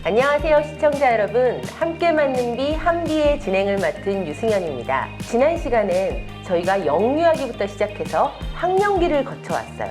안녕하세요 시청자 여러분, 함께 맞는 비 한비의 진행을 맡은 유승현입니다. 지난 시간엔 저희가 영유아기부터 시작해서 학령기를 거쳐왔어요.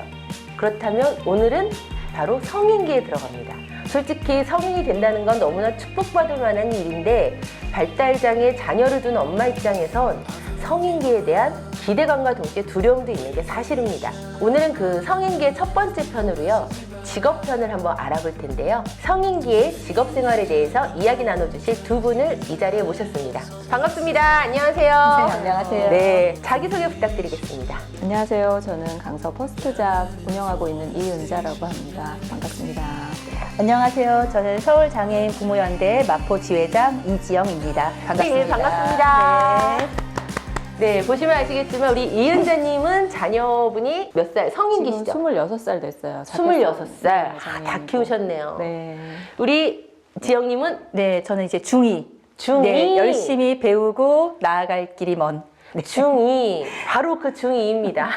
그렇다면 오늘은 바로 성인기에 들어갑니다. 솔직히 성인이 된다는 건 너무나 축복받을 만한 일인데 발달장애 자녀를 둔 엄마 입장에선 성인기에 대한 기대감과 동시에 두려움도 있는 게 사실입니다. 오늘은 그 성인기의 첫 번째 편으로요, 직업편을 한번 알아볼 텐데요. 성인기의 직업생활에 대해서 이야기 나눠주실 두 분을 이 자리에 모셨습니다. 반갑습니다. 안녕하세요. 네, 안녕하세요. 네, 자기소개 부탁드리겠습니다. 안녕하세요. 저는 강서 퍼스트잡 운영하고 있는 이은자라고 합니다. 반갑습니다. 안녕하세요. 저는 서울장애인 부모연대 마포지회장 이지영입니다. 반갑습니다. 네, 반갑습니다. 네, 보시면 아시겠지만 우리 이은자님은 자녀분이 몇 살? 성인기시죠? 지금 26살 됐어요. 26살. 다 키우셨네요. 네. 우리 지영님은 네, 저는 이제 중2. 중2. 네, 열심히 배우고 나아갈 길이 먼. 네. 중2. 바로 그 중2입니다.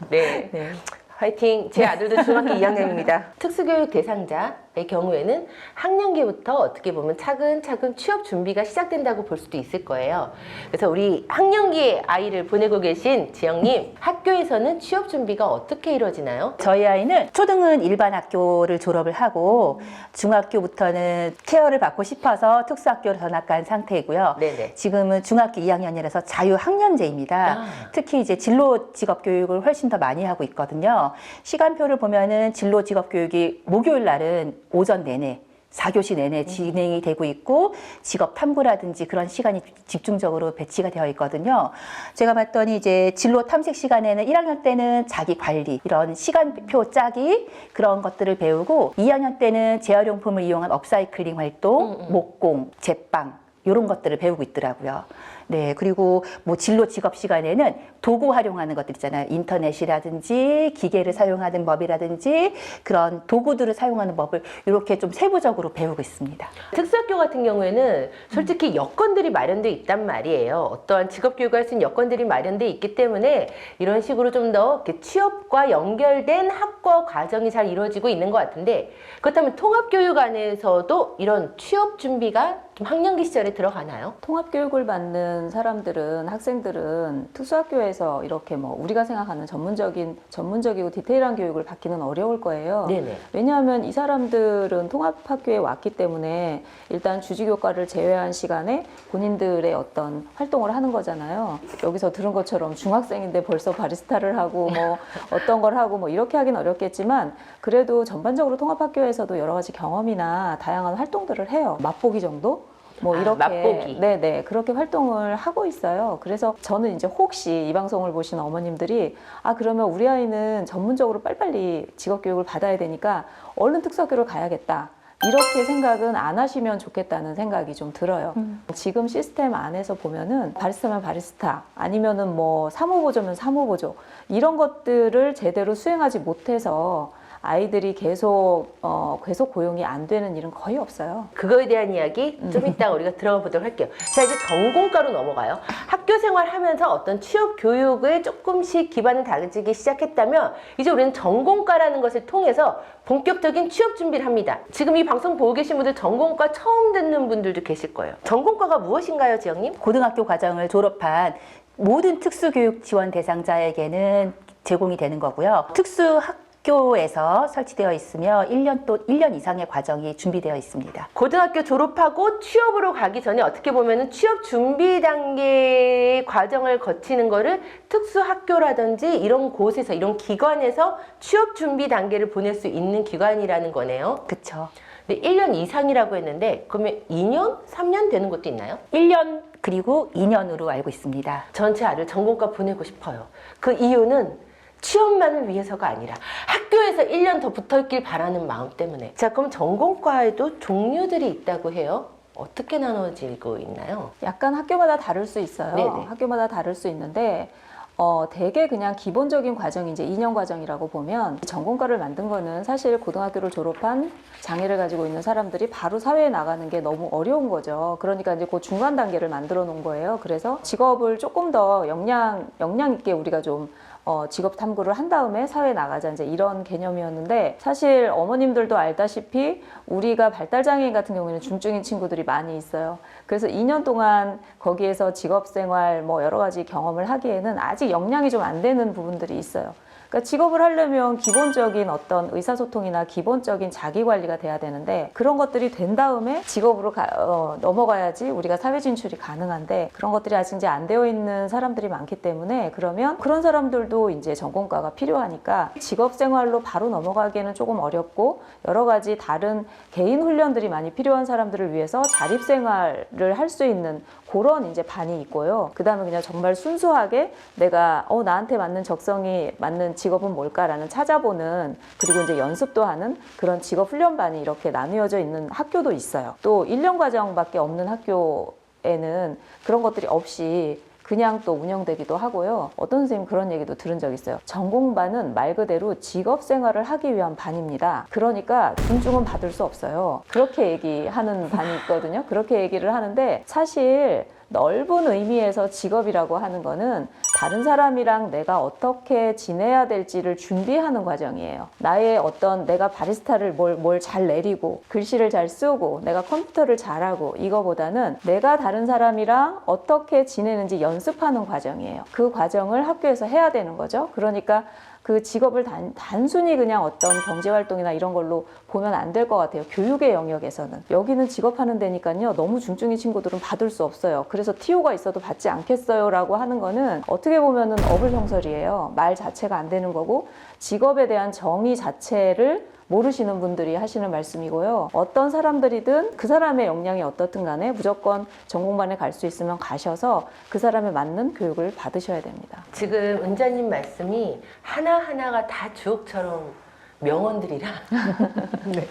네. 네. 화이팅! 제 아들도 중학교 2학년입니다. 특수교육 대상자의 경우에는 학령기부터 어떻게 보면 차근차근 취업 준비가 시작된다고 볼 수도 있을 거예요. 그래서 우리 학령기에 아이를 보내고 계신 지영님, 학교에서는 취업 준비가 어떻게 이루어지나요? 저희 아이는 초등은 일반 학교를 졸업을 하고 중학교부터는 케어를 받고 싶어서 특수학교로 전학간 상태이고요. 네네. 지금은 중학교 2학년이라서 자유학년제입니다. 특히 이제 진로 직업 교육을 훨씬 더 많이 하고 있거든요. 시간표를 보면은 진로 직업 교육이 목요일 날은 오전 내내 4교시 내내 진행이 되고 있고 직업 탐구라든지 그런 시간이 집중적으로 배치가 되어 있거든요. 제가 봤더니 이제 진로 탐색 시간에는 1학년 때는 자기 관리, 이런 시간표 짜기 그런 것들을 배우고 2학년 때는 재활용품을 이용한 업사이클링 활동, 목공, 제빵 이런 것들을 배우고 있더라고요. 네, 그리고 뭐 진로 직업 시간에는 도구 활용하는 것들 있잖아요. 인터넷이라든지 기계를 사용하는 법이라든지 그런 도구들을 사용하는 법을 이렇게 좀 세부적으로 배우고 있습니다. 특수학교 같은 경우에는 솔직히 여건들이 마련되어 있단 말이에요. 어떠한 직업교육을 할 수 있는 여건들이 마련되어 있기 때문에 이런 식으로 좀 더 취업과 연결된 학과 과정이 잘 이루어지고 있는 것 같은데, 그렇다면 통합교육 안에서도 이런 취업 준비가 좀 학령기 시절에 들어가나요? 통합교육을 받는 사람들은, 학생들은 특수학교에서 이렇게 뭐 우리가 생각하는 전문적이고 디테일한 교육을 받기는 어려울 거예요. 네네. 왜냐하면 이 사람들은 통합학교에 왔기 때문에 일단 주지교과를 제외한 시간에 본인들의 어떤 활동을 하는 거잖아요. 여기서 들은 것처럼 중학생인데 벌써 바리스타를 하고 뭐 어떤 걸 하고 뭐 이렇게 하긴 어렵겠지만, 그래도 전반적으로 통합학교에서도 여러 가지 경험이나 다양한 활동들을 해요. 맛보기 정도? 뭐 이렇게 맛보기. 네네, 그렇게 활동을 하고 있어요. 그래서 저는 이제 혹시 이 방송을 보시는 어머님들이 그러면 우리 아이는 전문적으로 빨리빨리 직업교육을 받아야 되니까 얼른 특수학교를 가야겠다, 이렇게 생각은 안 하시면 좋겠다는 생각이 좀 들어요. 지금 시스템 안에서 보면은 바리스타면 바리스타, 아니면은 뭐 사무보조면 사무보조, 이런 것들을 제대로 수행하지 못해서 아이들이 계속 고용이 안 되는 일은 거의 없어요. 그거에 대한 이야기 좀 이따 우리가 들어가 보도록 할게요. 자, 이제 전공과로 넘어가요. 학교 생활하면서 어떤 취업 교육을 조금씩 기반을 다지기 시작했다면 이제 우리는 전공과라는 것을 통해서 본격적인 취업 준비를 합니다. 지금 이 방송 보고 계신 분들 전공과 처음 듣는 분들도 계실 거예요. 전공과가 무엇인가요, 지영님? 고등학교 과정을 졸업한 모든 특수교육 지원 대상자에게는 제공이 되는 거고요. 특수학교에서 설치되어 있으며 1년 이상의 과정이 준비되어 있습니다. 고등학교 졸업하고 취업으로 가기 전에 어떻게 보면은 취업 준비 단계의 과정을 거치는 거를 특수학교라든지 이런 곳에서, 이런 기관에서 취업 준비 단계를 보낼 수 있는 기관이라는 거네요. 그렇죠. 근데 1년 이상이라고 했는데 그러면 2년, 3년 되는 것도 있나요? 1년 그리고 2년으로 알고 있습니다. 전체 아들 전공과 보내고 싶어요. 그 이유는 취업만을 위해서가 아니라 학교에서 1년 더 붙어있길 바라는 마음 때문에. 자, 그럼 전공과에도 종류들이 있다고 해요. 어떻게 나눠지고 있나요? 약간 학교마다 다를 수 있어요. 네네. 학교마다 다를 수 있는데 되게 그냥 기본적인 과정이 이제 2년 과정이라고 보면, 전공과를 만든 거는 사실 고등학교를 졸업한 장애를 가지고 있는 사람들이 바로 사회에 나가는 게 너무 어려운 거죠. 그러니까 이제 그 중간 단계를 만들어 놓은 거예요. 그래서 직업을 조금 더 역량 있게 우리가 좀 직업 탐구를 한 다음에 사회에 나가자 이제 이런 개념이었는데 사실 어머님들도 알다시피 우리가 발달장애인 같은 경우에는 중증인 친구들이 많이 있어요. 그래서 2년 동안 거기에서 직업생활 뭐 여러 가지 경험을 하기에는 아직 역량이 좀 안 되는 부분들이 있어요. 그러니까 직업을 하려면 기본적인 어떤 의사소통이나 기본적인 자기관리가 돼야 되는데 그런 것들이 된 다음에 직업으로 넘어가야지 우리가 사회 진출이 가능한데 그런 것들이 아직 이제 안 되어 있는 사람들이 많기 때문에 그러면 그런 사람들도 이제 전공과가 필요하니까 직업 생활로 바로 넘어가기에는 조금 어렵고 여러 가지 다른 개인 훈련들이 많이 필요한 사람들을 위해서 자립 생활을 할 수 있는 그런 이제 반이 있고요. 그 다음에 그냥 정말 순수하게 내가 나한테 맞는 적성이 맞는 직업은 뭘까라는 찾아보는 그리고 이제 연습도 하는 그런 직업 훈련반이 이렇게 나누어져 있는 학교도 있어요. 또 1년 과정밖에 없는 학교에는 그런 것들이 없이 그냥 또 운영되기도 하고요. 어떤 선생님 그런 얘기도 들은 적 있어요. 전공반은 말 그대로 직업 생활을 하기 위한 반입니다. 그러니까 존중은 받을 수 없어요. 그렇게 얘기하는 반이 있거든요. 그렇게 얘기를 하는데 사실 넓은 의미에서 직업이라고 하는 거는 다른 사람이랑 내가 어떻게 지내야 될지를 준비하는 과정이에요. 나의 어떤 내가 바리스타를 뭘 잘 내리고 글씨를 잘 쓰고 내가 컴퓨터를 잘하고 이거보다는 내가 다른 사람이랑 어떻게 지내는지 연습하는 과정이에요. 그 과정을 학교에서 해야 되는 거죠. 그러니까 그 직업을 단순히 그냥 어떤 경제활동이나 이런 걸로 보면 안 될 것 같아요. 교육의 영역에서는. 여기는 직업하는 데니까요. 너무 중증인 친구들은 받을 수 없어요. 그래서 TO가 있어도 받지 않겠어요 라고 하는 거는 어떻게 보면은 어불성설이에요. 말 자체가 안 되는 거고 직업에 대한 정의 자체를 모르시는 분들이 하시는 말씀이고요. 어떤 사람들이든 그 사람의 역량이 어떻든 간에 무조건 전공반에 갈 수 있으면 가셔서 그 사람에 맞는 교육을 받으셔야 됩니다. 지금 은자님 말씀이 하나하나가 다 주옥처럼 명언들이라 네.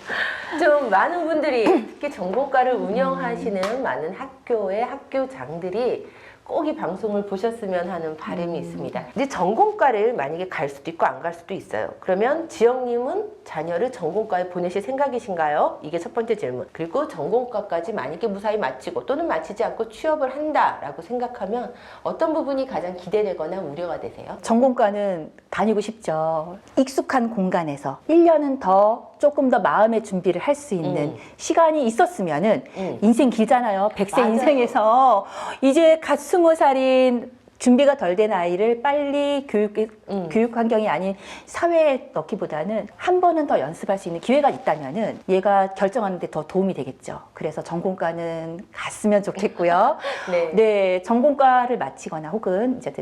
좀 많은 분들이 특히 전공과를 운영하시는 많은 학교의 학교장들이 꼭 이 방송을 보셨으면 하는 바람이 있습니다. 이제 전공과를 만약에 갈 수도 있고 안 갈 수도 있어요. 그러면 지영님은 자녀를 전공과에 보내실 생각이신가요? 이게 첫 번째 질문. 그리고 전공과까지 만약에 무사히 마치고 또는 마치지 않고 취업을 한다라고 생각하면 어떤 부분이 가장 기대되거나 우려가 되세요? 전공과는 다니고 싶죠. 익숙한 공간에서 1년은 더 조금 더 마음의 준비를 할 수 있는 시간이 있었으면은 인생 길잖아요. 100세 맞아요. 인생에서 이제 갓 20살인 준비가 덜 된 아이를 빨리 교육 환경이 아닌 사회에 넣기보다는 한 번은 더 연습할 수 있는 기회가 있다면은 얘가 결정하는 데 더 도움이 되겠죠. 그래서 전공과는 갔으면 좋겠고요. 네. 네, 전공과를 마치거나 혹은 이제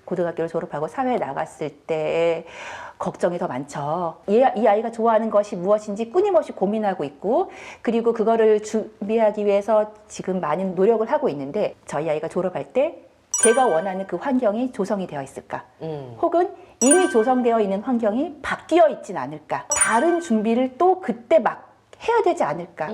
고등학교를 졸업하고 사회에 나갔을 때 걱정이 더 많죠. 이 아이가 좋아하는 것이 무엇인지 끊임없이 고민하고 있고 그리고 그거를 준비하기 위해서 지금 많은 노력을 하고 있는데 저희 아이가 졸업할 때 제가 원하는 그 환경이 조성이 되어 있을까? 혹은 이미 조성되어 있는 환경이 바뀌어 있진 않을까? 다른 준비를 또 그때 막 해야 되지 않을까?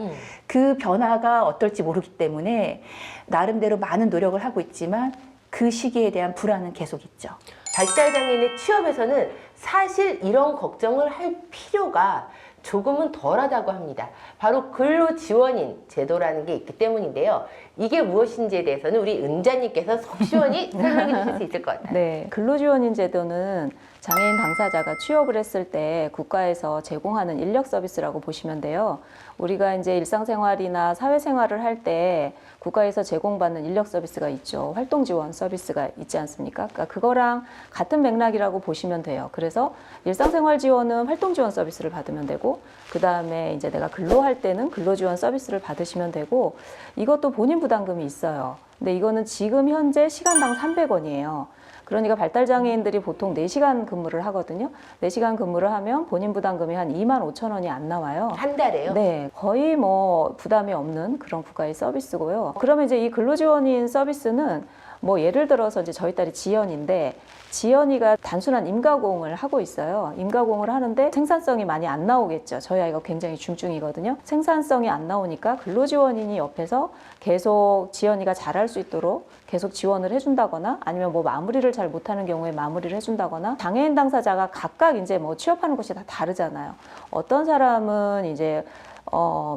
그 변화가 어떨지 모르기 때문에 나름대로 많은 노력을 하고 있지만 그 시기에 대한 불안은 계속 있죠. 발달장애인의 취업에서는 사실 이런 걱정을 할 필요가 조금은 덜하다고 합니다. 바로 근로지원인 제도라는 게 있기 때문인데요. 이게 무엇인지에 대해서는 우리 은자님께서 속 시원히 설명해 주실 수 있을 것 같아요. 네, 근로지원인 제도는 장애인 당사자가 취업을 했을 때 국가에서 제공하는 인력 서비스라고 보시면 돼요. 우리가 이제 일상생활이나 사회생활을 할 때 국가에서 제공받는 인력 서비스가 있죠. 활동 지원 서비스가 있지 않습니까? 그러니까 그거랑 같은 맥락이라고 보시면 돼요. 그래서 일상생활 지원은 활동 지원 서비스를 받으면 되고 그 다음에 이제 내가 근로할 때는 근로지원 서비스를 받으시면 되고 이것도 본인 부담금이 있어요. 근데 이거는 지금 현재 시간당 300원이에요. 그러니까 발달장애인들이 보통 4시간 근무를 하거든요. 4시간 근무를 하면 본인 부담금이 한 25,000원이 안 나와요. 한 달에요? 네, 거의 뭐 부담이 없는 그런 국가의 서비스고요. 그러면 이제 이 근로지원인 서비스는 뭐 예를 들어서 이제 저희 딸이 지연인데 지연이가 단순한 임가공을 하고 있어요. 임가공을 하는데 생산성이 많이 안 나오겠죠. 저희 아이가 굉장히 중증이거든요. 생산성이 안 나오니까 근로지원인이 옆에서 계속 지연이가 잘할 수 있도록 계속 지원을 해준다거나 아니면 뭐 마무리를 잘 못하는 경우에 마무리를 해준다거나 장애인 당사자가 각각 이제 뭐 취업하는 곳이 다 다르잖아요. 어떤 사람은 이제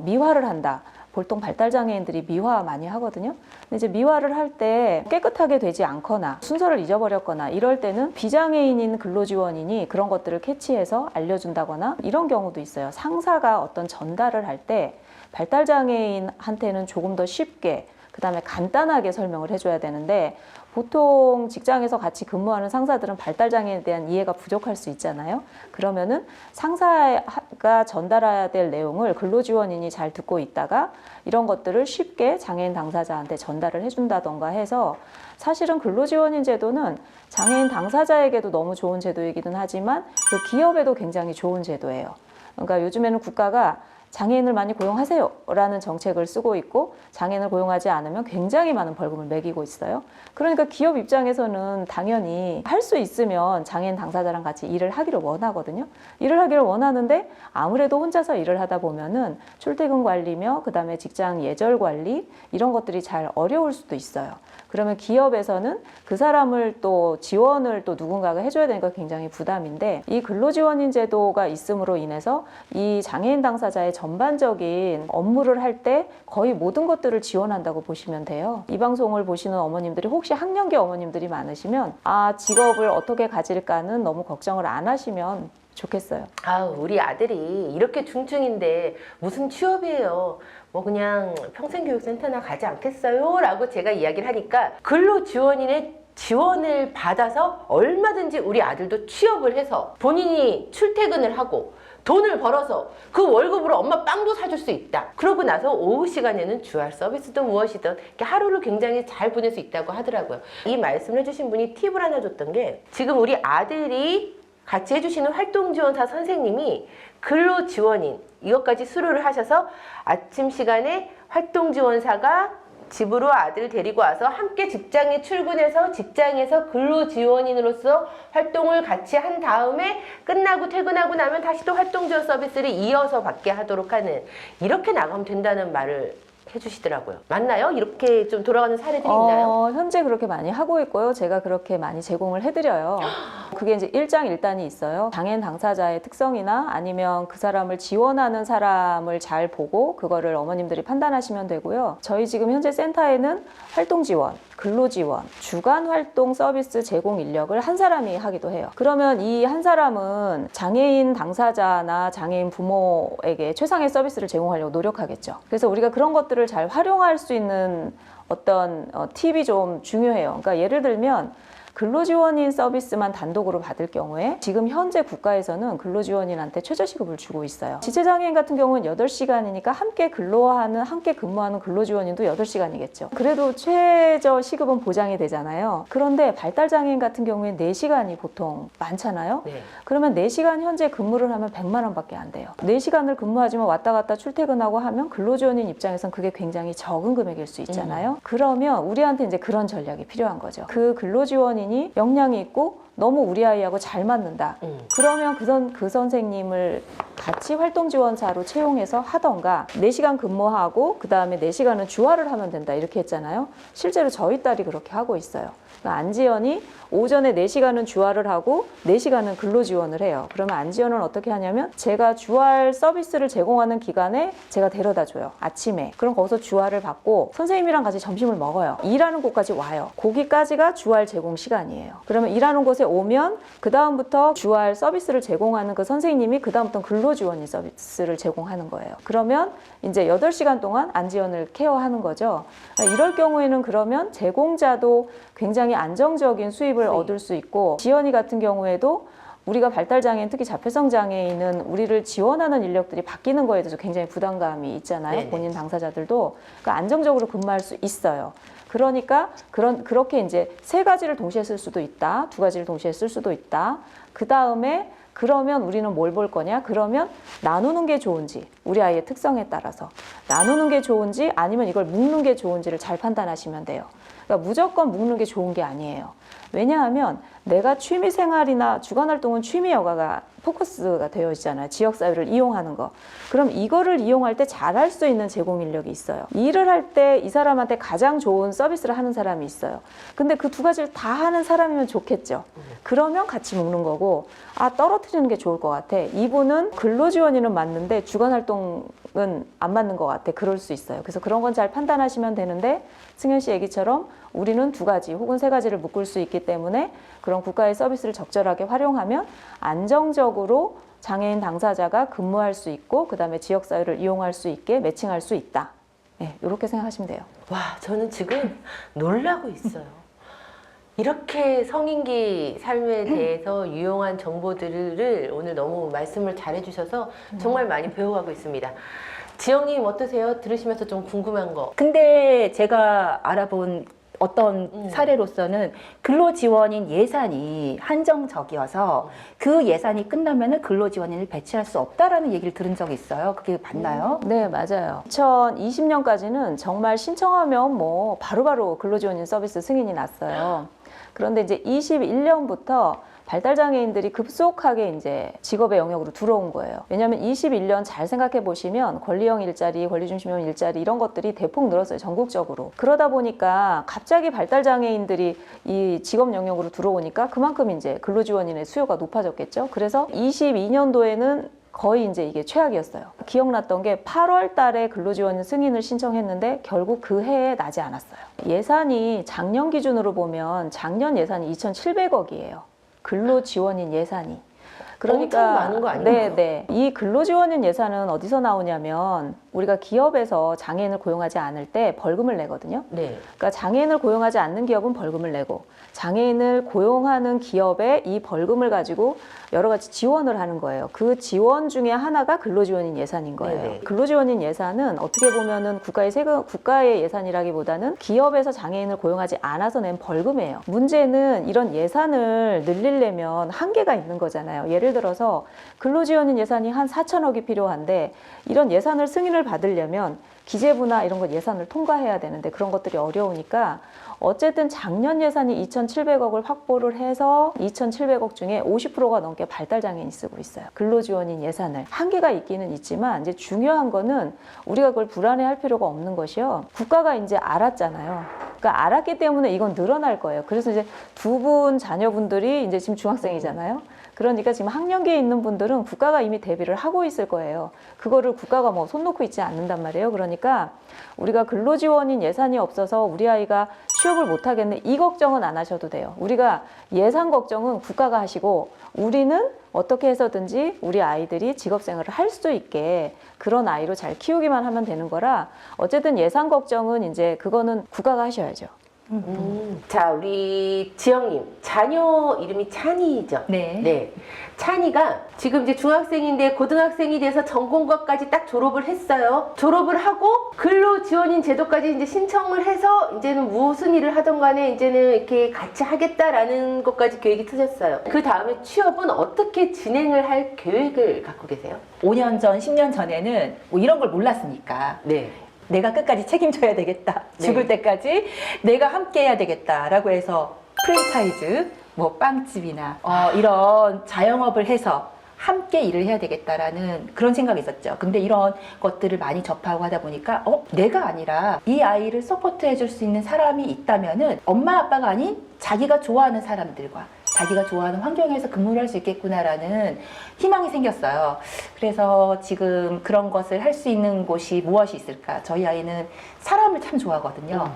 미화를 한다. 보통 발달장애인들이 미화 많이 하거든요. 근데 이제 미화를 할 때 깨끗하게 되지 않거나 순서를 잊어버렸거나 이럴 때는 비장애인인 근로지원인이 그런 것들을 캐치해서 알려준다거나 이런 경우도 있어요. 상사가 어떤 전달을 할 때 발달장애인한테는 조금 더 쉽게 그다음에 간단하게 설명을 해줘야 되는데 보통 직장에서 같이 근무하는 상사들은 발달장애에 대한 이해가 부족할 수 있잖아요. 그러면은 상사가 전달해야 될 내용을 근로지원인이 잘 듣고 있다가 이런 것들을 쉽게 장애인 당사자한테 전달을 해준다던가 해서 사실은 근로지원인 제도는 장애인 당사자에게도 너무 좋은 제도이기는 하지만 그 기업에도 굉장히 좋은 제도예요. 그러니까 요즘에는 국가가 장애인을 많이 고용하세요 라는 정책을 쓰고 있고 장애인을 고용하지 않으면 굉장히 많은 벌금을 매기고 있어요. 그러니까 기업 입장에서는 당연히 할 수 있으면 장애인 당사자랑 같이 일을 하기를 원하거든요. 일을 하기를 원하는데 아무래도 혼자서 일을 하다 보면은 출퇴근 관리며 그다음에 직장 예절 관리 이런 것들이 잘 어려울 수도 있어요. 그러면 기업에서는 그 사람을 또 지원을 또 누군가가 해줘야 되니까 굉장히 부담인데 이 근로지원인 제도가 있음으로 인해서 이 장애인 당사자의 전반적인 업무를 할 때 거의 모든 것들을 지원한다고 보시면 돼요. 이 방송을 보시는 어머님들이 혹시 학령기 어머님들이 많으시면 직업을 어떻게 가질까는 너무 걱정을 안 하시면 좋겠어요. 우리 아들이 이렇게 중증인데 무슨 취업이에요? 뭐 그냥 평생교육센터나 가지 않겠어요? 라고 제가 이야기를 하니까 근로지원인의 지원을 받아서 얼마든지 우리 아들도 취업을 해서 본인이 출퇴근을 하고 돈을 벌어서 그 월급으로 엄마 빵도 사줄 수 있다. 그러고 나서 오후 시간에는 주말 서비스든 무엇이든 이렇게 하루를 굉장히 잘 보낼 수 있다고 하더라고요. 이 말씀을 해주신 분이 팁을 하나 줬던 게 지금 우리 아들이 같이 해주시는 활동지원사 선생님이 근로지원인 이것까지 수료를 하셔서 아침 시간에 활동지원사가 집으로 아들을 데리고 와서 함께 직장에 출근해서 직장에서 근로지원인으로서 활동을 같이 한 다음에 끝나고 퇴근하고 나면 다시 또 활동지원 서비스를 이어서 받게 하도록 하는 이렇게 나가면 된다는 말을 해주시더라고요. 맞나요? 이렇게 좀 돌아가는 사례들이 있나요? 현재 그렇게 많이 하고 있고요. 제가 그렇게 많이 제공을 해드려요. 그게 이제 일장일단이 있어요. 장애인 당사자의 특성이나 아니면 그 사람을 지원하는 사람을 잘 보고 그거를 어머님들이 판단하시면 되고요. 저희 지금 현재 센터에는 활동지원, 근로지원, 주간활동 서비스 제공 인력을 한 사람이 하기도 해요. 그러면 이 한 사람은 장애인 당사자나 장애인 부모에게 최상의 서비스를 제공하려고 노력하겠죠. 그래서 우리가 그런 것들을 잘 활용할 수 있는 어떤 팁이 좀 중요해요. 그러니까 예를 들면 근로지원인 서비스만 단독으로 받을 경우에 지금 현재 국가에서는 근로지원인한테 최저시급을 주고 있어요. 지체장애인 같은 경우는 8시간이니까 함께 근무하는 근로지원인도 8시간이겠죠. 그래도 최저시급은 보장이 되잖아요. 그런데 발달장애인 같은 경우에는 4시간이 보통 많잖아요. 네. 그러면 4시간 현재 근무를 하면 100만 원밖에 안 돼요. 4시간을 근무하지만 왔다 갔다 출퇴근하고 하면 근로지원인 입장에선 그게 굉장히 적은 금액일 수 있잖아요. 그러면 우리한테 이제 그런 전략이 필요한 거죠. 그 근로지원인이 역량이 있고 너무 우리 아이하고 잘 맞는다. 그러면 그 선생님을 같이 활동지원사로 채용해서 하던가 4시간 근무하고 그 다음에 4시간은 주말을 하면 된다 이렇게 했잖아요. 실제로 저희 딸이 그렇게 하고 있어요. 그러니까 안지연이 오전에 4시간은 주말을 하고 4시간은 근로지원을 해요. 그러면 안지연은 어떻게 하냐면 제가 주말 서비스를 제공하는 기간에 제가 데려다 줘요. 아침에. 그럼 거기서 주말을 받고 선생님이랑 같이 점심을 먹어요. 일하는 곳까지 와요. 거기까지가 주말 제공 시간이에요. 그러면 일하는 곳에 오면 그 다음부터 주말 서비스를 제공하는 그 선생님이 그 다음부터 근로지원인 서비스를 제공하는 거예요. 그러면 이제 8시간 동안 안지연을 케어하는 거죠. 이럴 경우에는 그러면 제공자도 굉장히 안정적인 수입을 얻을 수 있고 지연이 같은 경우에도 우리가 발달장애인 특히 자폐성 장애인은 우리를 지원하는 인력들이 바뀌는 거에 대해서 굉장히 부담감이 있잖아요. 네네. 본인 당사자들도 그러니까 안정적으로 근무할 수 있어요. 그러니까 그렇게 이제 3가지를 동시에 쓸 수도 있다, 2가지를 동시에 쓸 수도 있다. 그 다음에 그러면 우리는 뭘 볼 거냐? 그러면 나누는 게 좋은지, 우리 아이의 특성에 따라서 나누는 게 좋은지 아니면 이걸 묶는 게 좋은지를 잘 판단하시면 돼요. 그러니까 무조건 묶는 게 좋은 게 아니에요. 왜냐하면 내가 취미생활이나 주간활동은 취미 여가가 포커스가 되어 있잖아요. 지역사회를 이용하는 거. 그럼 이거를 이용할 때 잘할 수 있는 제공 인력이 있어요. 일을 할 때 이 사람한테 가장 좋은 서비스를 하는 사람이 있어요. 근데 그 두 가지를 다 하는 사람이면 좋겠죠. 그러면 같이 묶는 거고, 아, 떨어뜨리는 게 좋을 것 같아. 이분은 근로지원인은 맞는데 주간활동은 안 맞는 것 같아. 그럴 수 있어요. 그래서 그런 건 잘 판단하시면 되는데, 승현 씨 얘기처럼 우리는 두 가지 혹은 세 가지를 묶을 수 있기 때문에 그런 국가의 서비스를 적절하게 활용하면 안정적으로 장애인 당사자가 근무할 수 있고 그다음에 지역사회를 이용할 수 있게 매칭할 수 있다. 네, 이렇게 생각하시면 돼요. 와, 저는 지금 놀라고 있어요. 이렇게 성인기 삶에 대해서 유용한 정보들을 오늘 너무 말씀을 잘해주셔서 정말 많이 배워가고 있습니다. 지영님 어떠세요? 들으시면서 좀 궁금한 거. 근데 제가 알아본 어떤 사례로서는 근로지원인 예산이 한정적이어서 그 예산이 끝나면은 근로지원인을 배치할 수 없다라는 얘기를 들은 적이 있어요. 그게 맞나요? 네, 맞아요. 2020년까지는 정말 신청하면 뭐 바로바로 근로지원인 서비스 승인이 났어요. 그런데 이제 21년부터 발달장애인들이 급속하게 이제 직업의 영역으로 들어온 거예요. 왜냐하면 21년 잘 생각해 보시면 권리형 일자리, 권리중심형 일자리 이런 것들이 대폭 늘었어요. 전국적으로. 그러다 보니까 갑자기 발달장애인들이 이 직업 영역으로 들어오니까 그만큼 이제 근로지원인의 수요가 높아졌겠죠. 그래서 22년도에는 거의 이제 이게 최악이었어요. 기억났던 게 8월 달에 근로지원 승인을 신청했는데 결국 그 해에 나지 않았어요. 예산이 작년 기준으로 보면 작년 예산이 2,700억이에요. 근로지원인 예산이. 엄청 많은 거 아닌가요? 네. 이 근로지원인 예산은 어디서 나오냐면 우리가 기업에서 장애인을 고용하지 않을 때 벌금을 내거든요. 네. 그러니까 장애인을 고용하지 않는 기업은 벌금을 내고 장애인을 고용하는 기업에 이 벌금을 가지고 여러 가지 지원을 하는 거예요. 그 지원 중에 하나가 근로지원인 예산인 거예요. 네네. 근로지원인 예산은 어떻게 보면은 국가의 예산이라기보다는 기업에서 장애인을 고용하지 않아서 낸 벌금이에요. 문제는 이런 예산을 늘리려면 한계가 있는 거잖아요. 예를 들어서 근로지원인 예산이 한 4천억이 필요한데 이런 예산을 승인을 받으려면 기재부나 이런 거 예산을 통과해야 되는데 그런 것들이 어려우니까 어쨌든 작년 예산이 2,700억을 확보를 해서 2,700억 중에 50%가 넘게 발달장애인이 쓰고 있어요. 근로지원인 예산을. 한계가 있기는 있지만 이제 중요한 거는 우리가 그걸 불안해할 필요가 없는 것이요. 국가가 이제 알았잖아요. 그러니까 알았기 때문에 이건 늘어날 거예요. 그래서 이제 두 분 자녀분들이 이제 지금 중학생이잖아요. 그러니까 지금 학년기에 있는 분들은 국가가 이미 대비를 하고 있을 거예요. 그거를 국가가 뭐 손 놓고 있지 않는단 말이에요. 그러니까 우리가 근로지원인 예산이 없어서 우리 아이가 취업을 못 하겠네. 이 걱정은 안 하셔도 돼요. 우리가 예산 걱정은 국가가 하시고 우리는 어떻게 해서든지 우리 아이들이 직업생활을 할 수 있게 그런 아이로 잘 키우기만 하면 되는 거라 어쨌든 예산 걱정은 이제 그거는 국가가 하셔야죠. 자, 우리 지영님, 자녀 이름이 찬이죠? 네. 네. 찬이가 지금 이제 중학생인데 고등학생이 돼서 전공과까지 딱 졸업을 했어요. 졸업을 하고 근로지원인 제도까지 이제 신청을 해서 이제는 무슨 일을 하던 간에 이제는 이렇게 같이 하겠다라는 것까지 계획이 트셨어요. 그 다음에 취업은 어떻게 진행을 할 계획을 갖고 계세요? 5년 전, 10년 전에는 뭐 이런 걸 몰랐으니까 네. 내가 끝까지 책임져야 되겠다. 네. 죽을 때까지 내가 함께 해야 되겠다라고 해서 프랜차이즈, 뭐 빵집이나 이런 자영업을 해서 함께 일을 해야 되겠다라는 그런 생각이 있었죠. 근데 이런 것들을 많이 접하고 하다 보니까 내가 아니라 이 아이를 서포트해 줄 수 있는 사람이 있다면은 엄마 아빠가 아닌 자기가 좋아하는 사람들과 자기가 좋아하는 환경에서 근무를 할 수 있겠구나라는 희망이 생겼어요. 그래서 지금 그런 것을 할 수 있는 곳이 무엇이 있을까? 저희 아이는 사람을 참 좋아하거든요.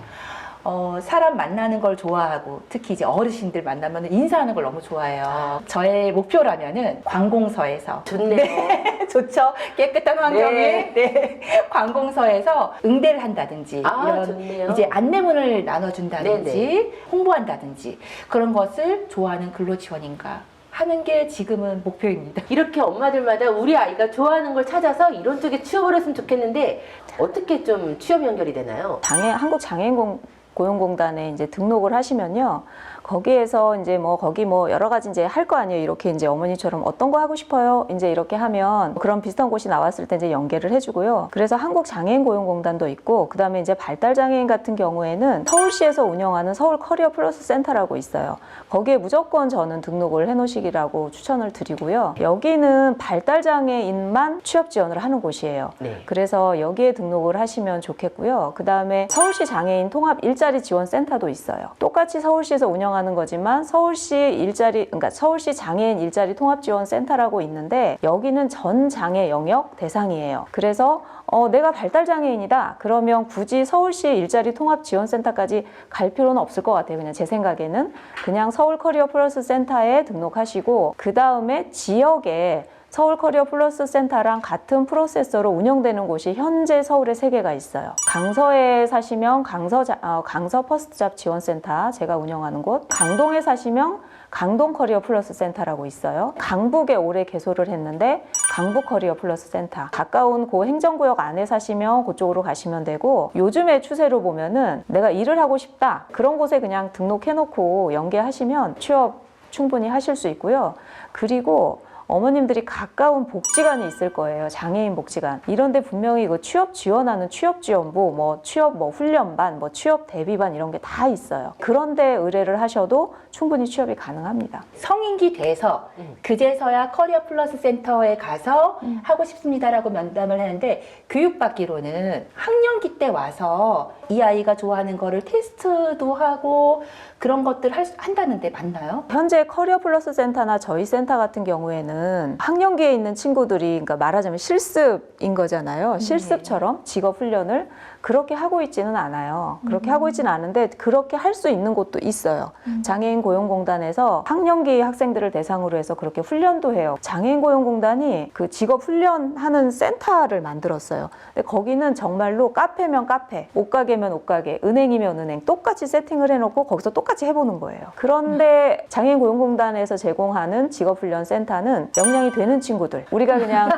사람 만나는 걸 좋아하고 특히 이제 어르신들 만나면 인사하는 걸 너무 좋아해요. 저의 목표라면은 관공서에서 좋네요. 네, 좋죠. 깨끗한 환경에 네. 관공서에서 응대를 한다든지 이런 좋네요. 이제 안내문을 나눠준다든지 홍보한다든지 그런 것을 좋아하는 근로지원인가 하는 게 지금은 목표입니다. 이렇게 엄마들마다 우리 아이가 좋아하는 걸 찾아서 이런 쪽에 취업을 했으면 좋겠는데 어떻게 좀 취업 연결이 되나요? 한국 장애인 고용공단에 이제 등록을 하시면요. 거기에서 이제 뭐 거기 뭐 여러 가지 이제 할 거 아니에요. 이렇게 이제 어머니처럼 어떤 거 하고 싶어요? 이제 이렇게 하면 그런 비슷한 곳이 나왔을 때 이제 연계를 해주고요. 그래서 한국장애인고용공단도 있고, 그 다음에 이제 발달장애인 같은 경우에는 서울시에서 운영하는 서울 커리어 플러스 센터라고 있어요. 거기에 무조건 저는 등록을 해놓으시기라고 추천을 드리고요. 여기는 발달장애인만 취업 지원을 하는 곳이에요. 네. 그래서 여기에 등록을 하시면 좋겠고요. 그 다음에 서울시 장애인 통합 일자리 지원 센터도 있어요. 똑같이 서울시에서 운영하는 거지만 그러니까 서울시 장애인 일자리 통합 지원 센터라고 있는데, 여기는 전 장애 영역 대상이에요. 그래서 내가 발달장애인이다 그러면 굳이 서울시 일자리 통합 지원 센터까지 갈 필요는 없을 것 같아요. 그냥 제 생각에는 그냥 서울 커리어 플러스 센터에 등록하시고, 그 다음에 지역에 서울 커리어 플러스 센터랑 같은 프로세서로 운영되는 곳이 현재 서울에 3개가 있어요. 강서에 사시면 강서 퍼스트 잡 지원센터 제가 운영하는 곳, 강동에 사시면 강동 커리어 플러스 센터라고 있어요. 강북에 올해 개소를 했는데 강북 커리어 플러스 센터, 가까운 그 행정구역 안에 사시면 그쪽으로 가시면 되고, 요즘의 추세로 보면은 내가 일을 하고 싶다 그런 곳에 그냥 등록해놓고 연계하시면 취업 충분히 하실 수 있고요. 그리고 어머님들이 가까운 복지관이 있을 거예요. 장애인 복지관. 이런데 분명히 그 취업 지원하는 취업지원부, 뭐 취업 훈련반, 뭐 취업 대비반 이런 게 다 있어요. 그런데 의뢰를 하셔도 충분히 취업이 가능합니다. 성인기 돼서 그제서야 커리어 플러스 센터에 가서 하고 싶습니다라고 면담을 하는데, 교육받기로는 학령기 때 와서 이 아이가 좋아하는 거를 테스트도 하고 그런 것들 한다는데 맞나요? 현재 커리어 플러스 센터나 저희 센터 같은 경우에는 학령기에 있는 친구들이, 그러니까 말하자면 실습인 거잖아요. 실습처럼 직업 훈련을 그렇게 하고 있지는 않아요. 그렇게 하고 있지는 않은데 그렇게 할 수 있는 곳도 있어요. 장애인 고용공단에서 학령기 학생들을 대상으로 해서 그렇게 훈련도 해요. 장애인 고용공단이 그 직업 훈련하는 센터를 만들었어요. 근데 거기는 정말로 카페면 카페, 옷가게면 옷가게, 은행이면 은행 똑같이 세팅을 해놓고 거기서 똑같이 해보는 거예요. 그런데 장애인 고용공단에서 제공하는 직업훈련 센터는 역량이 되는 친구들, 우리가 그냥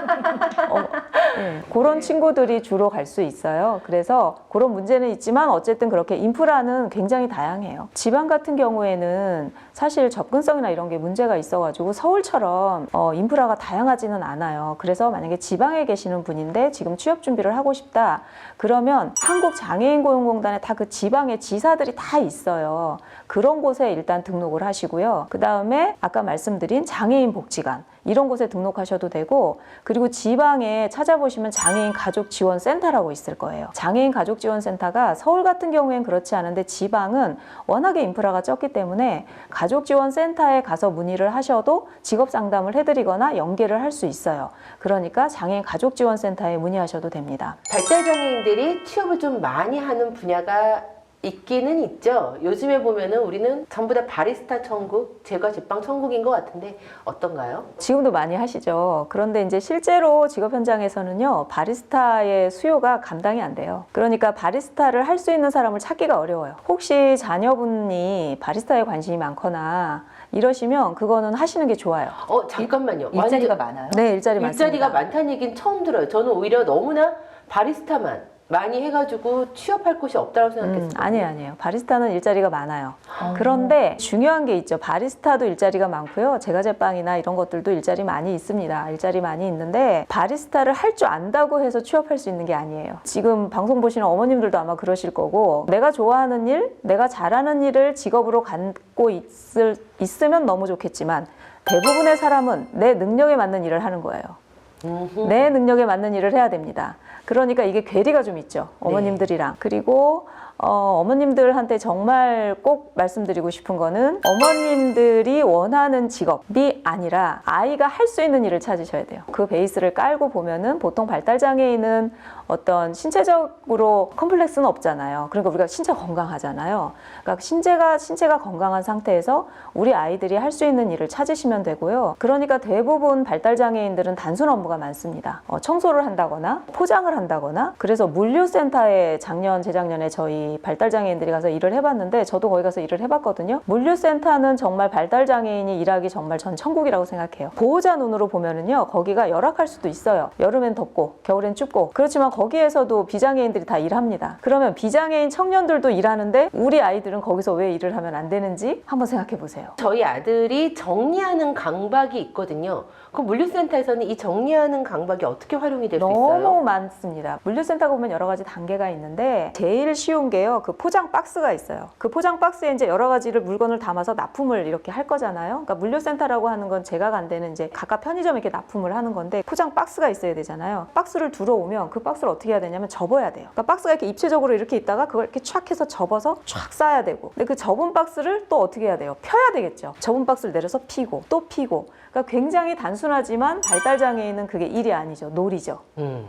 그런 친구들이 주로 갈 수 있어요. 그래서 그런 문제는 있지만 어쨌든 그렇게 인프라는 굉장히 다양해요. 지방 같은 경우에는 사실 접근성이나 이런 게 문제가 있어가지고 서울처럼 인프라가 다양하지는 않아요. 그래서 만약에 지방에 계시는 분인데 지금 취업 준비를 하고 싶다 그러면 한국장애인고용공단에 다 그 지방의 지사들이 다 있어요. 그런 곳에 일단 등록을 하시고요. 그 다음에 아까 말씀드린 장애인 복지관 이런 곳에 등록하셔도 되고, 그리고 지방에 찾아보시면 장애인 가족지원센터라고 있을 거예요. 장애인 가족지원센터가 서울 같은 경우엔 그렇지 않은데 지방은 워낙에 인프라가 적기 때문에 가족지원센터에 가서 문의를 하셔도 직업상담을 해드리거나 연계를 할 수 있어요. 그러니까 장애인 가족지원센터에 문의하셔도 됩니다. 발달장애인들이 취업을 좀 많이 하는 분야가 있기는 있죠. 요즘에 보면은 우리는 전부 다 바리스타 천국, 제과 제빵 천국인 것 같은데 어떤가요? 지금도 많이 하시죠. 그런데 이제 실제로 직업 현장에서는요, 바리스타의 수요가 감당이 안 돼요. 그러니까 바리스타를 할 수 있는 사람을 찾기가 어려워요. 혹시 자녀분이 바리스타에 관심이 많거나 이러시면 그거는 하시는 게 좋아요. 잠깐만요. 일자리가 많아요? 네, 일자리 많습니다. 일자리가 많다는 얘기는 처음 들어요. 저는 오히려 너무나 바리스타만 많이 해가지고 취업할 곳이 없다고 생각했어요. 아니에요. 바리스타는 일자리가 많아요. 그런데 중요한 게 있죠. 바리스타도 일자리가 많고요. 제과제빵이나 이런 것들도 일자리 많이 있습니다. 일자리 많이 있는데 바리스타를 할 줄 안다고 해서 취업할 수 있는 게 아니에요. 지금 방송 보시는 어머님들도 아마 그러실 거고, 내가 좋아하는 일, 내가 잘하는 일을 직업으로 갖고 있으면 너무 좋겠지만 대부분의 사람은 내 능력에 맞는 일을 하는 거예요. 내 능력에 맞는 일을 해야 됩니다. 그러니까 이게 괴리가 좀 있죠. 어머님들이랑. 네. 그리고 어머님들한테 정말 꼭 말씀드리고 싶은 거는 어머님들이 원하는 직업이 아니라 아이가 할 수 있는 일을 찾으셔야 돼요. 그 베이스를 깔고 보면은 보통 발달장애인은 어떤 신체적으로 컴플렉스는 없잖아요. 그러니까 우리가 신체가 건강하잖아요. 그러니까 신체가 건강한 상태에서 우리 아이들이 할 수 있는 일을 찾으시면 되고요. 그러니까 대부분 발달장애인들은 단순 업무가 많습니다. 청소를 한다거나 포장을 한다거나. 그래서 물류센터에 재작년에 저희 우리 발달장애인들이 가서 일을 해봤는데 저도 거기 가서 일을 해봤거든요. 물류센터는 정말 발달장애인이 일하기 정말 전 천국이라고 생각해요. 보호자 눈으로 보면은요, 거기가 열악할 수도 있어요. 여름엔 덥고 겨울엔 춥고. 그렇지만 거기에서도 비장애인들이 다 일합니다. 그러면 비장애인 청년들도 일하는데 우리 아이들은 거기서 왜 일을 하면 안 되는지 한번 생각해 보세요. 저희 아들이 정리하는 강박이 있거든요. 그 물류센터에서는 이 정리하는 강박이 어떻게 활용이 될 수 있어요? 너무 많습니다. 물류센터 보면 여러 가지 단계가 있는데 제일 쉬운 게요, 그 포장 박스가 있어요. 그 포장 박스에 이제 여러 가지를 물건을 담아서 납품을 이렇게 할 거잖아요. 그러니까 물류센터라고 하는 건 제가 간 데는 이제 각각 편의점에 이렇게 납품을 하는 건데 포장 박스가 있어야 되잖아요. 박스를 들어오면 그 박스를 어떻게 해야 되냐면 접어야 돼요. 그러니까 박스가 이렇게 입체적으로 이렇게 있다가 그걸 이렇게 촥 해서 접어서 촥 싸야 되고, 근데 그 접은 박스를 또 어떻게 해야 돼요? 펴야 되겠죠. 접은 박스를 내려서 피고 또 피고. 그러니까 굉장히 단순하지만 발달장애인은 그게 일이 아니죠. 놀이죠.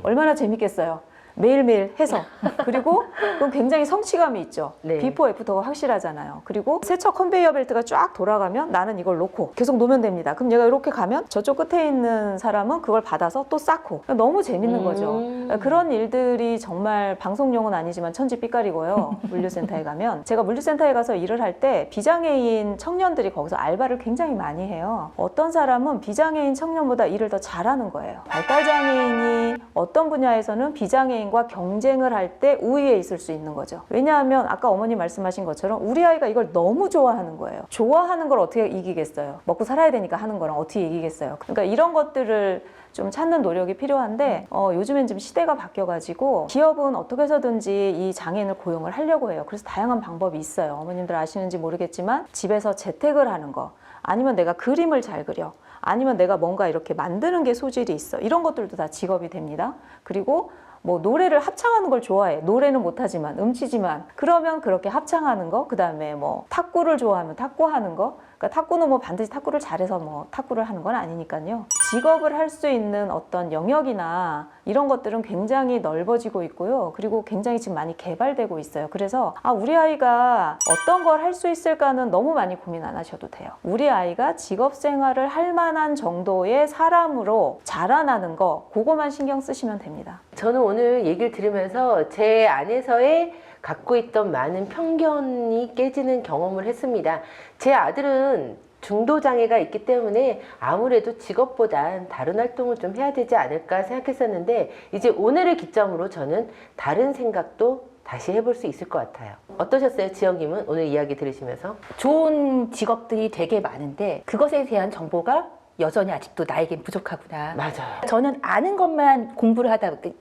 얼마나 재밌겠어요. 매일매일 해서. 그리고 그건 굉장히 성취감이 있죠. 네. 비포 애프터가 확실하잖아요. 그리고 세척 컨베이어 벨트가 쫙 돌아가면 나는 이걸 놓고 계속 놓으면 됩니다. 그럼 얘가 이렇게 가면 저쪽 끝에 있는 사람은 그걸 받아서 또 쌓고. 너무 재밌는 거죠. 그런 일들이 정말 방송용은 아니지만 천지빛깔이고요. 물류센터에 가면. 제가 물류센터에 가서 일을 할 때 비장애인 청년들이 거기서 알바를 굉장히 많이 해요. 어떤 사람은 비장애인 청년보다 일을 더 잘하는 거예요. 발달장애인이 어떤 분야에서는 비장애인 과 경쟁을 할 때 우위에 있을 수 있는 거죠. 왜냐하면 아까 어머니 말씀하신 것처럼 우리 아이가 이걸 너무 좋아하는 거예요. 좋아하는 걸 어떻게 이기겠어요? 먹고 살아야 되니까 하는 거랑 어떻게 이기겠어요? 그러니까 이런 것들을 좀 찾는 노력이 필요한데 요즘엔 좀 시대가 바뀌어가지고 기업은 어떻게 해서든지 이 장애인을 고용을 하려고 해요. 그래서 다양한 방법이 있어요. 어머님들 아시는지 모르겠지만 집에서 재택을 하는 거, 아니면 내가 그림을 잘 그려, 아니면 내가 뭔가 이렇게 만드는 게 소질이 있어. 이런 것들도 다 직업이 됩니다. 그리고 뭐 노래를 합창하는 걸 좋아해. 노래는 못하지만 음치지만 그러면 그렇게 합창하는 거, 그 다음에 뭐 탁구를 좋아하면 탁구하는 거. 그러니까 탁구는 뭐 반드시 탁구를 잘해서 뭐 탁구를 하는 건 아니니까요. 직업을 할 수 있는 어떤 영역이나 이런 것들은 굉장히 넓어지고 있고요. 그리고 굉장히 지금 많이 개발되고 있어요. 그래서 우리 아이가 어떤 걸 할 수 있을까는 너무 많이 고민 안 하셔도 돼요. 우리 아이가 직업 생활을 할 만한 정도의 사람으로 자라나는 거, 그거만 신경 쓰시면 됩니다. 저는 오늘 얘기를 들으면서 제 안에서의 갖고 있던 많은 편견이 깨지는 경험을 했습니다. 제 아들은 중도장애가 있기 때문에 아무래도 직업보단 다른 활동을 좀 해야 되지 않을까 생각했었는데, 이제 오늘을 기점으로 저는 다른 생각도 다시 해볼 수 있을 것 같아요. 어떠셨어요, 지영님은 오늘 이야기 들으시면서? 좋은 직업들이 되게 많은데 그것에 대한 정보가 여전히 아직도 나에겐 부족하구나. 맞아요. 저는 아는 것만 공부를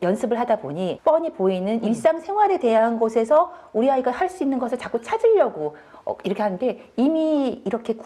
연습을 하다 보니 뻔히 보이는 일상생활에 대한 곳에서 우리 아이가 할 수 있는 것을 자꾸 찾으려고 이렇게 하는데, 이미 이렇게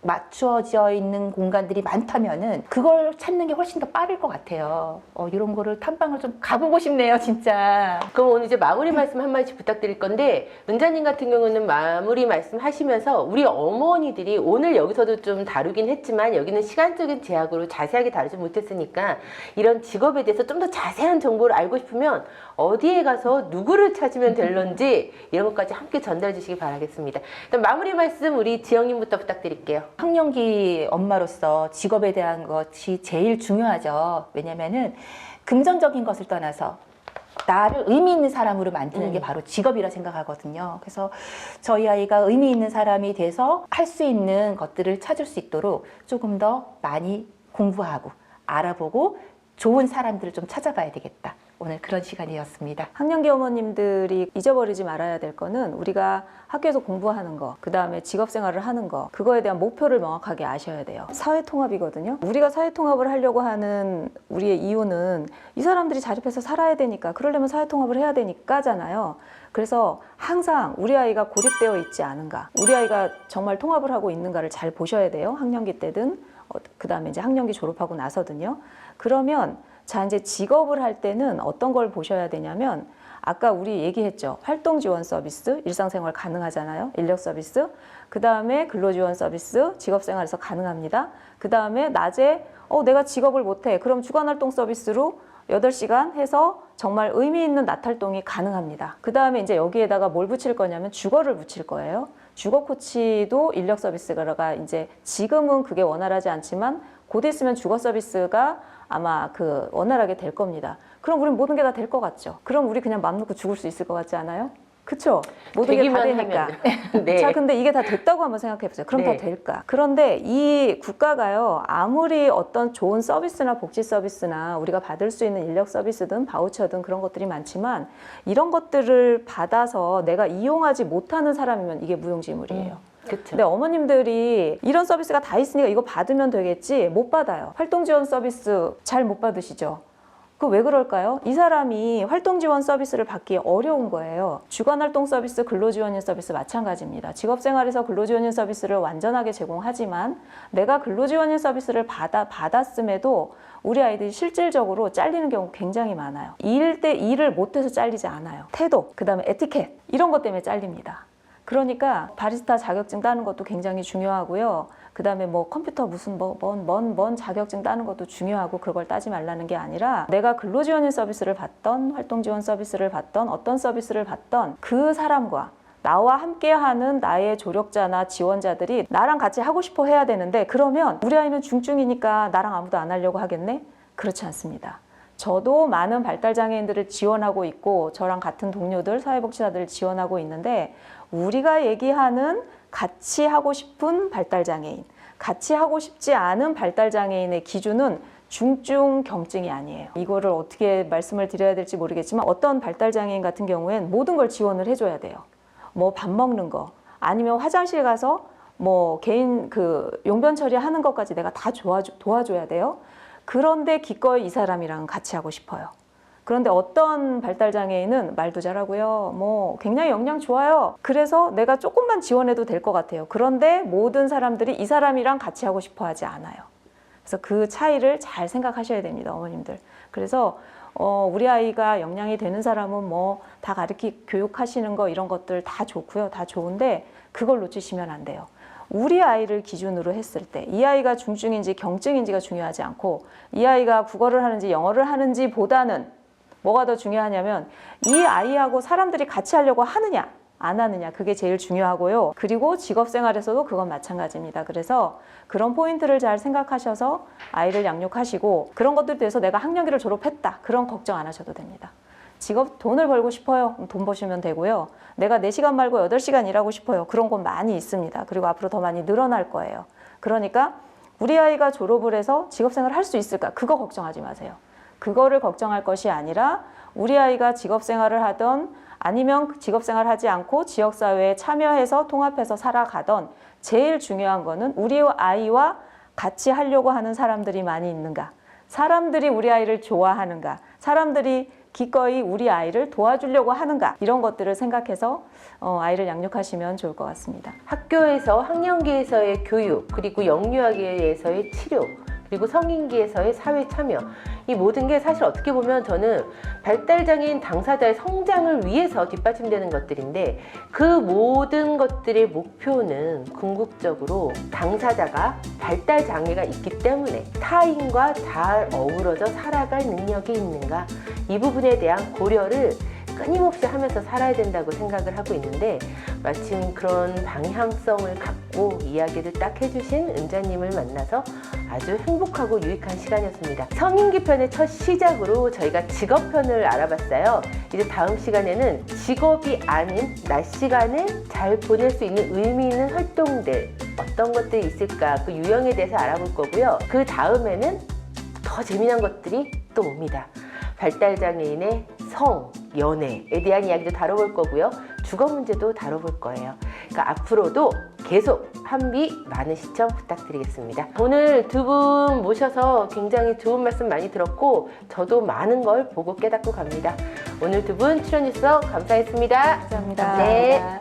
맞추어져 있는 공간들이 많다면은 그걸 찾는 게 훨씬 더 빠를 것 같아요. 이런 거를 탐방을 좀 가보고 싶네요, 진짜. 그럼 오늘 이제 마무리 말씀 한마디씩 부탁드릴 건데, 은자님 같은 경우는 마무리 말씀 하시면서 우리 어머니들이 오늘 여기서도 좀 다루긴 했지만 여기는 시간적인 제약으로 자세하게 다루지 못했으니까 이런 직업에 대해서 좀 더 자세한 정보를 알고 싶으면 어디에 가서 누구를 찾으면 될런지 이런 것까지 함께 전달해 주시기 바라겠습니다. 일단 마무리 말씀 우리 지영님부터 부탁드릴게요. 학령기 엄마로서 직업에 대한 것이 제일 중요하죠. 왜냐면은 금전적인 것을 떠나서 나를 의미 있는 사람으로 만드는 게 바로 직업이라 생각하거든요. 그래서 저희 아이가 의미 있는 사람이 돼서 할 수 있는 것들을 찾을 수 있도록 조금 더 많이 공부하고 알아보고 좋은 사람들을 좀 찾아봐야 되겠다. 오늘 그런 시간이었습니다. 학령기 어머님들이 잊어버리지 말아야 될 거는 우리가 학교에서 공부하는 거, 그 다음에 직업생활을 하는 거, 그거에 대한 목표를 명확하게 아셔야 돼요. 사회통합이거든요. 우리가 사회통합을 하려고 하는 우리의 이유는 이 사람들이 자립해서 살아야 되니까, 그러려면 사회통합을 해야 되니까잖아요. 그래서 항상 우리 아이가 고립되어 있지 않은가, 우리 아이가 정말 통합을 하고 있는가를 잘 보셔야 돼요. 학령기 때든 그 다음에 이제 학령기 졸업하고 나서든요. 그러면 자, 이제 직업을 할 때는 어떤 걸 보셔야 되냐면, 아까 우리 얘기했죠. 활동지원 서비스, 일상생활 가능하잖아요. 인력 서비스. 그 다음에 근로지원 서비스, 직업생활에서 가능합니다. 그 다음에 낮에 내가 직업을 못해. 그럼 주간활동 서비스로 8시간 해서 정말 의미 있는 낮 활동이 가능합니다. 그 다음에 이제 여기에다가 뭘 붙일 거냐면 주거를 붙일 거예요. 주거 코치도 인력 서비스가 이제 지금은 그게 원활하지 않지만 곧 있으면 주거 서비스가 아마 원활하게 될 겁니다. 그럼 우린 모든 게 다 될 것 같죠? 그럼 우리 그냥 맘 놓고 죽을 수 있을 것 같지 않아요? 그쵸? 모든 게 다 되기만 되니까. 하면. 네. 자, 근데 이게 다 됐다고 한번 생각해 보세요. 그럼 네. 다 될까? 그런데 이 국가가요, 아무리 어떤 좋은 서비스나 복지 서비스나 우리가 받을 수 있는 인력 서비스든 바우처든 그런 것들이 많지만 이런 것들을 받아서 내가 이용하지 못하는 사람이면 이게 무용지물이에요. 그렇죠. 근데 어머님들이 이런 서비스가 다 있으니까 이거 받으면 되겠지, 못 받아요. 활동 지원 서비스 잘 못 받으시죠? 그 왜 그럴까요? 이 사람이 활동 지원 서비스를 받기 어려운 거예요. 주간 활동 서비스, 근로지원인 서비스 마찬가지입니다. 직업생활에서 근로지원인 서비스를 완전하게 제공하지만 내가 근로지원인 서비스를 받았음에도 우리 아이들이 실질적으로 잘리는 경우 굉장히 많아요. 일 때 일을 못해서 잘리지 않아요. 태도, 그다음에 에티켓 이런 것 때문에 잘립니다. 그러니까 바리스타 자격증 따는 것도 굉장히 중요하고요. 그다음에 뭐 컴퓨터 무슨 뭔 자격증 따는 것도 중요하고 그걸 따지 말라는 게 아니라 내가 근로지원인 서비스를 받던 활동지원 서비스를 받던 어떤 서비스를 받던 그 사람과 나와 함께하는 나의 조력자나 지원자들이 나랑 같이 하고 싶어 해야 되는데 그러면 우리 아이는 중증이니까 나랑 아무도 안 하려고 하겠네? 그렇지 않습니다. 저도 많은 발달장애인들을 지원하고 있고 저랑 같은 동료들, 사회복지사들을 지원하고 있는데 우리가 얘기하는 같이 하고 싶은 발달장애인, 같이 하고 싶지 않은 발달장애인의 기준은 중증 경증이 아니에요. 이거를 어떻게 말씀을 드려야 될지 모르겠지만 어떤 발달장애인 같은 경우엔 모든 걸 지원을 해줘야 돼요. 뭐 밥 먹는 거, 아니면 화장실 가서 뭐 개인 그 용변 처리하는 것까지 내가 다 도와줘야 돼요. 그런데 기꺼이 이 사람이랑 같이 하고 싶어요. 그런데 어떤 발달장애인은 말도 잘하고요. 뭐 굉장히 역량 좋아요. 그래서 내가 조금만 지원해도 될 것 같아요. 그런데 모든 사람들이 이 사람이랑 같이 하고 싶어 하지 않아요. 그래서 그 차이를 잘 생각하셔야 됩니다, 어머님들. 그래서 우리 아이가 역량이 되는 사람은 뭐 다 교육하시는 거 이런 것들 다 좋고요. 다 좋은데 그걸 놓치시면 안 돼요. 우리 아이를 기준으로 했을 때 이 아이가 중증인지 경증인지가 중요하지 않고 이 아이가 국어를 하는지 영어를 하는지 보다는 뭐가 더 중요하냐면 이 아이하고 사람들이 같이 하려고 하느냐 안 하느냐 그게 제일 중요하고요. 그리고 직업생활에서도 그건 마찬가지입니다. 그래서 그런 포인트를 잘 생각하셔서 아이를 양육하시고 그런 것들에 대해서 내가 학령기를 졸업했다 그런 걱정 안 하셔도 됩니다. 직업 돈을 벌고 싶어요. 돈 버시면 되고요. 내가 4시간 말고 8시간 일하고 싶어요. 그런 건 많이 있습니다. 그리고 앞으로 더 많이 늘어날 거예요. 그러니까 우리 아이가 졸업을 해서 직업생활을 할 수 있을까? 그거 걱정하지 마세요. 그거를 걱정할 것이 아니라 우리 아이가 직업생활을 하던 아니면 직업생활 하지 않고 지역사회에 참여해서 통합해서 살아가던 제일 중요한 거는 우리 아이와 같이 하려고 하는 사람들이 많이 있는가? 사람들이 우리 아이를 좋아하는가? 사람들이 기꺼이 우리 아이를 도와주려고 하는가? 이런 것들을 생각해서 아이를 양육하시면 좋을 것 같습니다. 학교에서 학령기에서의 교육, 그리고 영유아기에서의 치료, 그리고 성인기에서의 사회 참여, 이 모든 게 사실 어떻게 보면 저는 발달장애인 당사자의 성장을 위해서 뒷받침되는 것들인데 그 모든 것들의 목표는 궁극적으로 당사자가 발달장애가 있기 때문에 타인과 잘 어우러져 살아갈 능력이 있는가, 이 부분에 대한 고려를 끊임없이 하면서 살아야 된다고 생각을 하고 있는데 마침 그런 방향성을 갖고 이야기를 딱 해주신 은자님을 만나서 아주 행복하고 유익한 시간이었습니다. 성인기 편의 첫 시작으로 저희가 직업편을 알아봤어요. 이제 다음 시간에는 직업이 아닌 낮 시간을 잘 보낼 수 있는 의미 있는 활동들 어떤 것들이 있을까 그 유형에 대해서 알아볼 거고요. 그 다음에는 더 재미난 것들이 또 옵니다. 발달장애인의 성, 연애에 대한 이야기도 다뤄볼 거고요. 주거 문제도 다뤄볼 거예요. 그러니까 앞으로도 계속 한비 많은 시청 부탁드리겠습니다. 오늘 두 분 모셔서 굉장히 좋은 말씀 많이 들었고 저도 많은 걸 보고 깨닫고 갑니다. 오늘 두 분 출연해주셔서 감사했습니다. 감사합니다. 네.